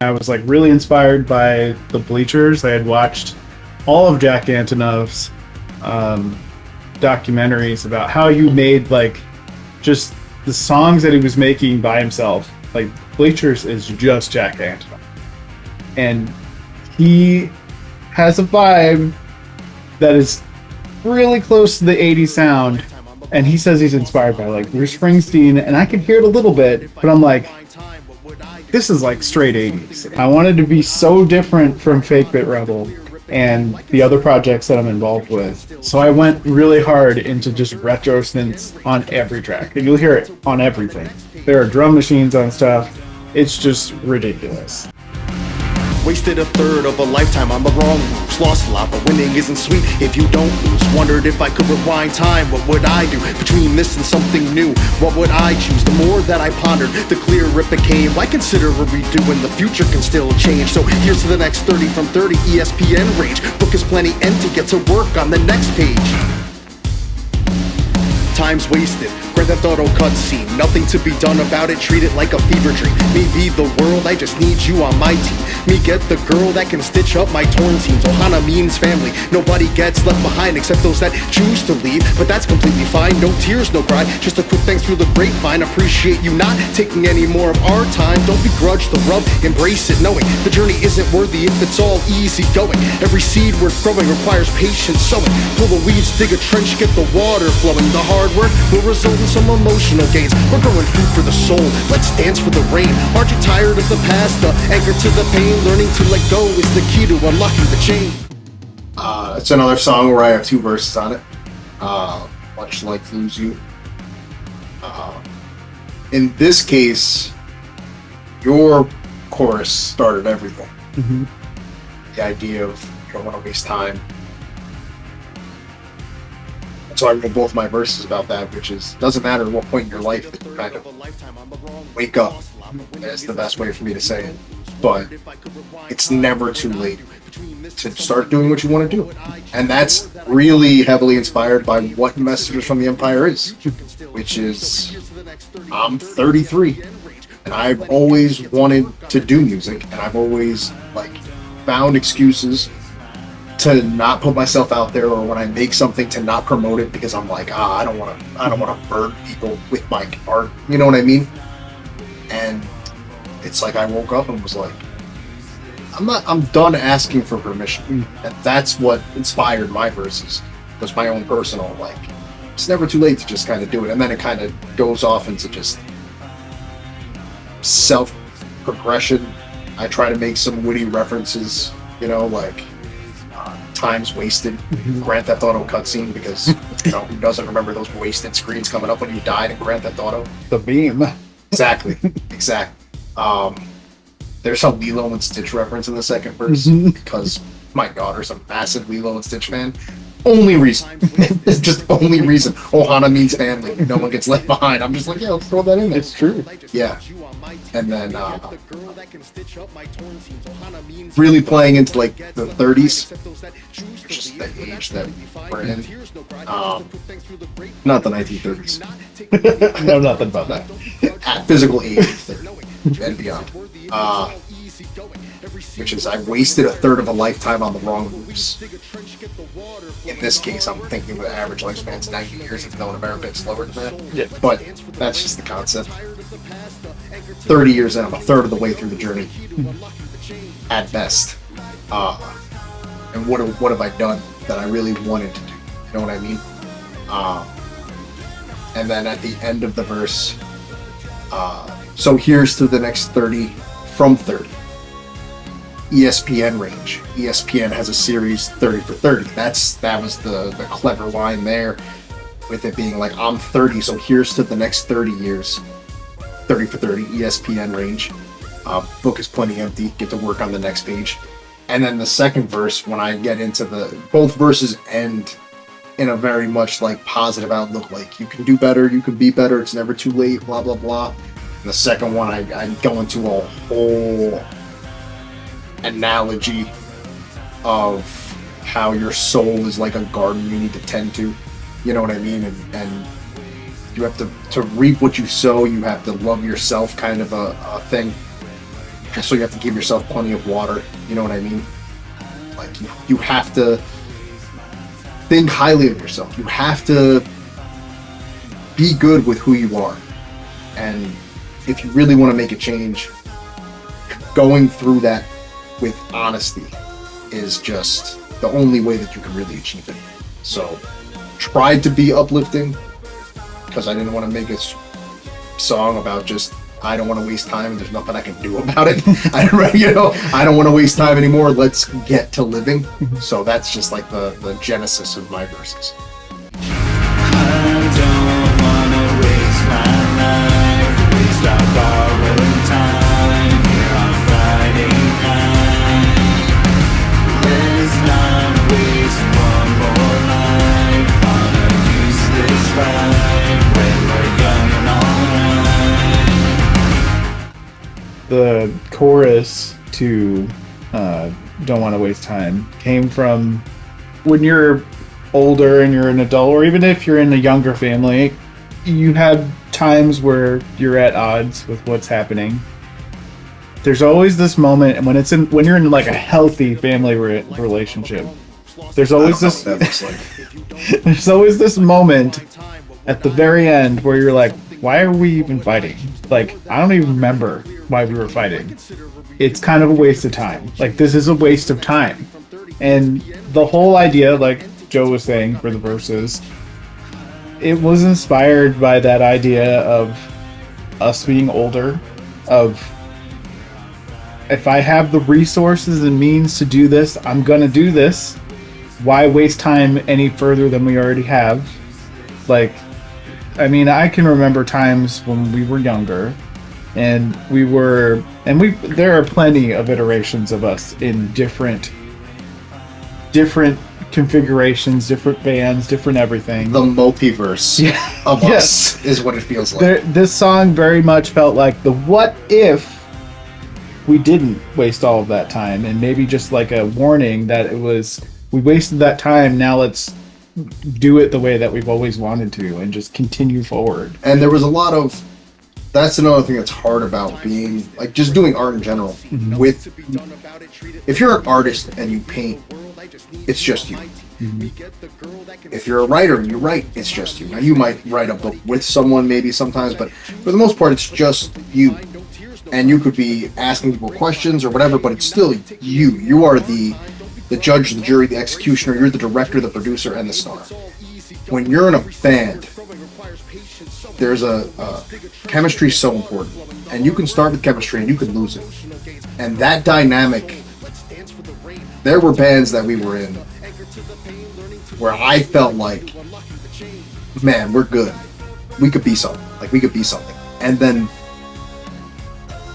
I was like really inspired by the Bleachers. I had watched all of Jack Antonoff's documentaries about how you made like just the songs that he was making by himself. Like Bleachers is just Jack Antonoff, and he has a vibe that is really close to the 80s sound. And he says he's inspired by like Bruce Springsteen, and I can hear it a little bit, but I'm like, this is like straight 80s. I wanted to be so different from Fake Bit Rebel and the other projects that I'm involved with. So I went really hard into just retro synths on every track. And you'll hear it on everything. There are drum machines on stuff. It's just ridiculous. Wasted a third of a lifetime on the wrong moves. Lost a lot, but winning isn't sweet if you don't lose. Wondered if I could rewind time, what would I do? Between this and something new, what would I choose? The more that I pondered, the clearer it became. Why consider a redo when the future can still change? So here's to the next 30 from 30 ESPN range. Book is plenty empty, get to work on the next page. Time's wasted, Grand Theft Auto cutscene. Nothing to be done about it, treat it like a fever dream. Me be the world, I just need you on my team. Me get the girl that can stitch up my torn seams. Ohana means family, nobody gets left behind except those that choose to leave. But that's completely fine, no tears, no cry. Just a quick thanks through the grapevine. Appreciate you not taking any more of our time. Don't begrudge the rub, embrace it, knowing the journey isn't worthy if it's all easy going. Every seed worth growing requires patience sowing. Pull the weeds, dig a trench, get the water flowing. The hard work will result in some emotional gains. We're growing food for the soul, let's dance for the rain. Aren't you tired of the past, the anchor to the pain? Learning to let go is the key to unlocking the chain. It's another song where I have two verses on it, much like Lose You. In this case, your chorus started everything. Mm-hmm. The idea of you don't want to waste time. So I wrote both my verses about that, which is, doesn't matter what point in your life that you kind of wake up. That's the best way for me to say it. But it's never too late to start doing what you want to do. And that's really heavily inspired by what Messages from the Empire is, which is, I'm 33, and I've always wanted to do music, and I've always like found excuses to not put myself out there, or when I make something to not promote it because I'm like, I don't want to burn people with my art. You know what I mean? And it's like I woke up and was like, I'm done asking for permission. And that's what inspired my verses, was my own personal, like, it's never too late to just kind of do it. And then it kind of goes off into just self-progression. I try to make some witty references, you know, like times wasted, Grand Theft Auto cutscene, because, you know, who doesn't remember those wasted screens coming up when you died in Grand Theft Auto? The beam. Exactly. There's a Lilo and Stitch reference in the second verse, because my daughter's a massive Lilo and Stitch fan. Only reason. It's just only reason. Ohana means family. No one gets left behind. I'm just like, yeah, let's throw that in there. It's true. Yeah. And then really playing into like the 30s, which is the age that we're in. Not the 1930s. No, nothing about that. At physical age of 30 and beyond. Which is, I wasted a third of a lifetime on the wrong moves. In this case, I'm thinking the average lifespan's 90 years, even though in America it's lower than that. Yeah. But that's just the concept. 30 years in, I'm a third of the way through the journey. At best. And what have I done that I really wanted to do? You know what I mean? And then at the end of the verse, so here's to the next 30 from 30. ESPN range. ESPN has a series 30 for 30. That was the clever line there, with it being like, I'm 30, so here's to the next 30 years. 30 for 30, ESPN range. Book is plenty empty, get to work on the next page. And then the second verse, when I get into both verses end in a very much like positive outlook, like you can do better, you can be better, it's never too late, blah, blah, blah. And the second one, I go into a whole analogy of how your soul is like a garden you need to tend to. You know what I mean? And you have to reap what you sow, you have to love yourself, kind of a thing. So you have to give yourself plenty of water. You know what I mean? Like you have to think highly of yourself. You have to be good with who you are. And if you really want to make a change, going through that with honesty is just the only way that you can really achieve it. So tried to be uplifting because I didn't want to make a song about just I don't want to waste time and there's nothing I can do about it. I don't want to waste time anymore. Let's get to living. So that's just like the genesis of my verses. The chorus to Don't Want to Waste Time came from when you're older and you're an adult, or even if you're in a younger family, you have times where you're at odds with what's happening. There's always this moment, and when you're in like a healthy family relationship, there's always this there's always this moment at the very end where you're like, why are we even fighting? Like, I don't even remember why we were fighting. It's kind of a waste of time. Like, this is a waste of time. And the whole idea, like Joe was saying for the verses, it was inspired by that idea of us being older, of if I have the resources and means to do this, I'm gonna do this. Why waste time any further than we already have? Like, I mean, I can remember times when we were younger and there are plenty of iterations of us in different configurations, different bands, different everything. The multiverse of us is what it feels like. This song very much felt like the what if we didn't waste all of that time, and maybe just like a warning that we wasted that time, now let's do it the way that we've always wanted to and just continue forward. And there was a lot of that's another thing that's hard about being like just doing art in general. If you're an artist and you paint, it's just you. If you're a writer and you write, it's just you. Now you might write a book with someone maybe sometimes, but for the most part it's just you. And you could be asking people questions or whatever, but it's still you. You are the judge, the jury, the executioner. You're the director, the producer, and the star. When you're in a band, there's a chemistry is so important, and you can start with chemistry and you can lose it. And that dynamic, there were bands that we were in where I felt like, man, we're good. We could be something. Like we could be something. And then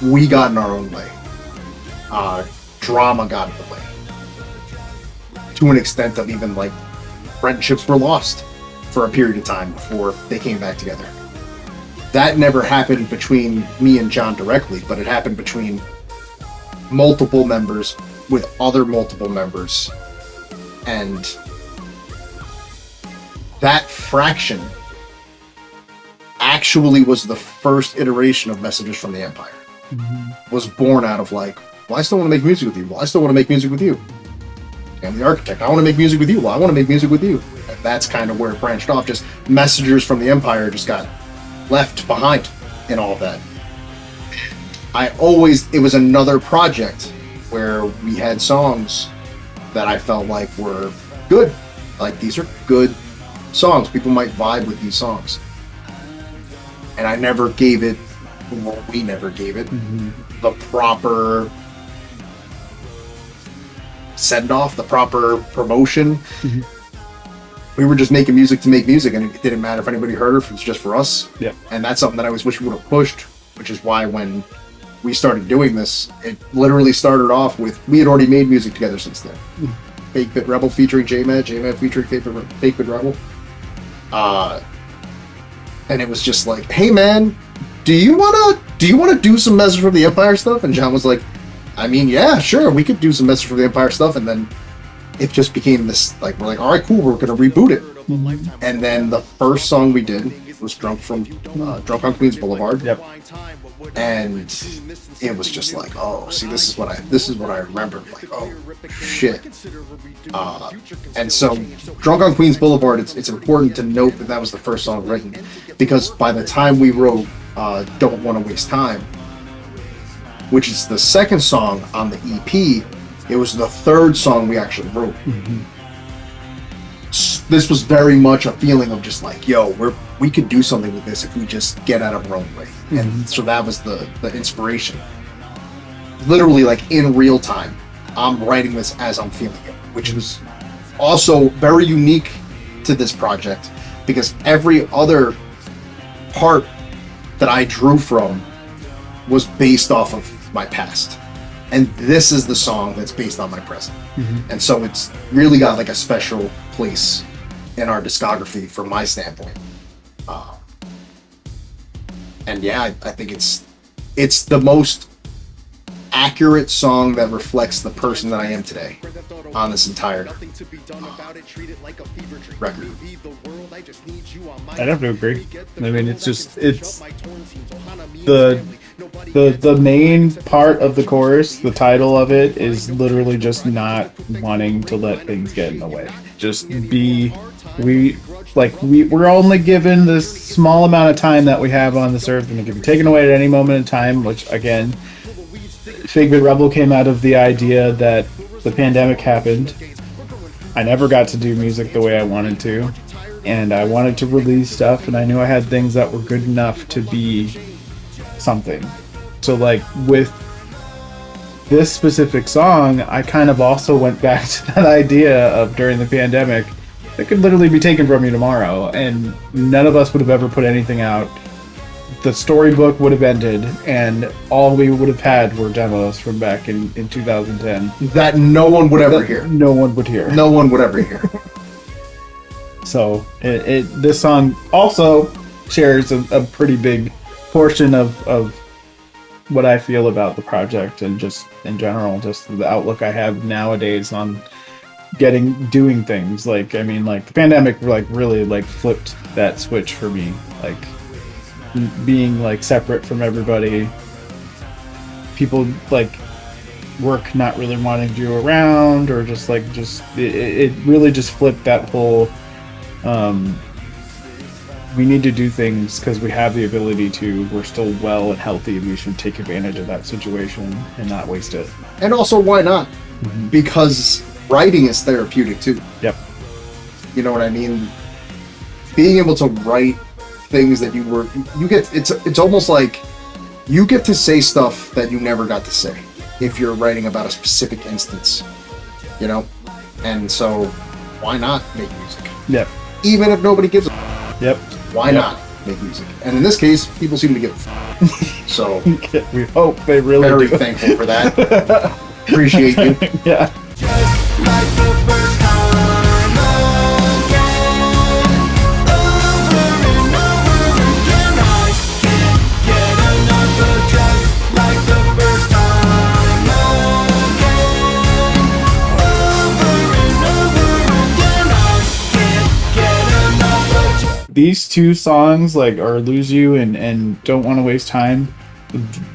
we got in our own way. Drama got in the way. To an extent of even like friendships were lost for a period of time before they came back together. That never happened between me and John directly, but it happened between multiple members with other multiple members. And that fraction actually was the first iteration of Messages from the Empire. Was born out of like, well, I still want to make music with you. Well, I still want to make music with you. I'm the architect. I want to make music with you. Well, I want to make music with you. And that's kind of where it branched off. Just Messengers from the Empire just got left behind in all of that. It was another project where we had songs that I felt like were good. Like, these are good songs. People might vibe with these songs. And I never gave it, well, we never gave it the proper send-off, the proper promotion. We were just making music to make music, and it didn't matter if anybody heard it, if it was just for us. Yeah. And that's something that I always wish we would have pushed, which is why when we started doing this, it literally started off with, we had already made music together since then. Fake Bit Rebel featuring J-Mad featuring Fake Bit Rebel. And it was just like, hey man, do you wanna do some Message from the Empire stuff? And John was like, I mean, yeah, sure, we could do some Message from the Empire stuff. And then it just became this, like, we're like, all right, cool, we're gonna reboot it. And then the first song we did was Drunk on Queens Boulevard. Yep. and it was just like, oh, see, this is what I remember. Like, oh shit. And so, Drunk on Queens Boulevard. It's important to note that that was the first song written, because by the time we wrote Don't Want to Waste Time, which is the second song on the EP, it was the third song we actually wrote. Mm-hmm. This was very much a feeling of just like, yo, we could do something with this if we just get out of our own way. Mm-hmm. And so that was the inspiration. Literally, like in real time, I'm writing this as I'm feeling it, which was also very unique to this project, because every other part that I drew from was based off of my past, and this is the song that's based on my present. Mm-hmm. And so it's really got like a special place in our discography from my standpoint. And yeah, I think it's the most accurate song that reflects the person that I am today on this entire record. I'd have to agree. I mean, it's the main part of the chorus, the title of it, is literally just not wanting to let things get in the way. Just we're only given this small amount of time that we have on this earth, and it can be taken away at any moment in time, which again, Figment Rebel came out of the idea that the pandemic happened. I never got to do music the way I wanted to, and I wanted to release stuff, and I knew I had things that were good enough to be something. So like with this specific song, I kind of also went back to that idea of during the pandemic, it could literally be taken from you tomorrow, and none of us would have ever put anything out. The storybook would have ended, and all we would have had were demos from back in 2010 that no one would ever hear. No one would hear. No one would ever hear. So this song also shares a pretty big portion of what I feel about the project, and just in general, just the outlook I have nowadays on doing things. Like, I mean, like the pandemic like really like flipped that switch for me, like being like separate from everybody, people like work not really wanting you around, or just it really just flipped that whole we need to do things because we have the ability to, we're still well and healthy, and we should take advantage of that situation and not waste it. And also, why not? Mm-hmm. Because writing is therapeutic too. Yep. You know what I mean? Being able to write things that it's almost like you get to say stuff that you never got to say if you're writing about a specific instance, you know? And so why not make music? Yep. Even if nobody gives a Yep. Why not make music? And in this case, people seem to give a so we hope they really very do. thankful for that. Appreciate you. Yeah. Just like the first time again, over and over again. I can't get enough of just like the first time again, over and over again. I can't get enough of just. These two songs, like, or Lose You and Don't Want to Waste Time,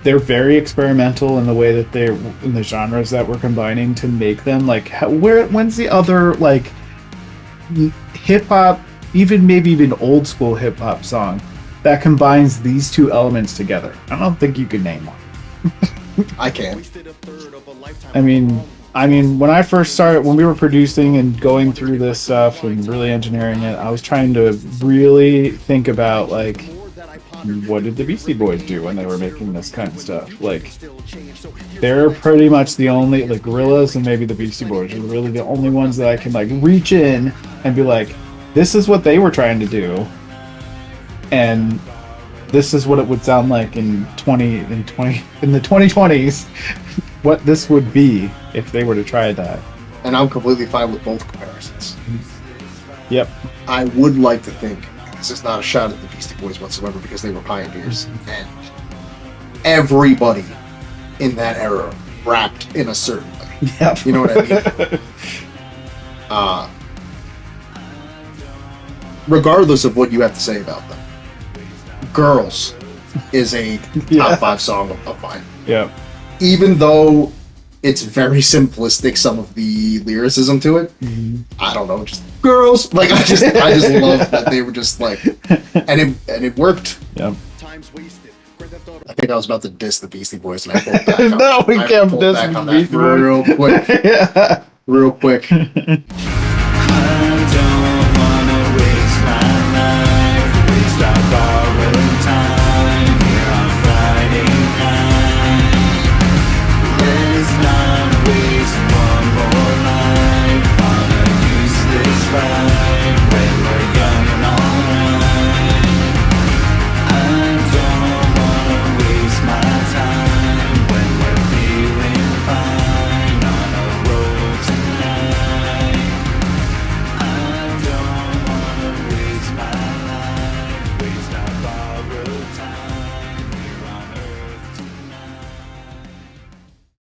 they're very experimental in the way that they're in the genres that we're combining to make them. Like, when's the other like hip hop, maybe even old school hip hop song that combines these two elements together? I don't think you could name one. I can. I mean, when I first started, when we were producing and going through this stuff and really engineering it, I was trying to really think about like, what did the Beastie Boys do when they were making this kind of stuff? Like, they're pretty much the only, like, Gorillaz and maybe the Beastie Boys are really the only ones that I can like reach in and be like, this is what they were trying to do, and this is what it would sound like in the 2020s. What this would be if they were to try that. And I'm completely fine with both comparisons. Yep. I would like to think this is not a shot at the Beastie Boys whatsoever, because they were pioneers, and everybody in that era rapped in a certain way. Yep. You know what I mean? Regardless of what you have to say about them, girls is a Yeah. top 5 song of mine. Yeah. Even though it's very simplistic, some of the lyricism to it. I don't know, just girls. Like I just love that they were just like, and it worked. Yeah. I think I was about to diss the Beastie Boys, and I pulled back. No, we I can't pulled diss back the on Beastie that Boys. real quick. Yeah. Real quick.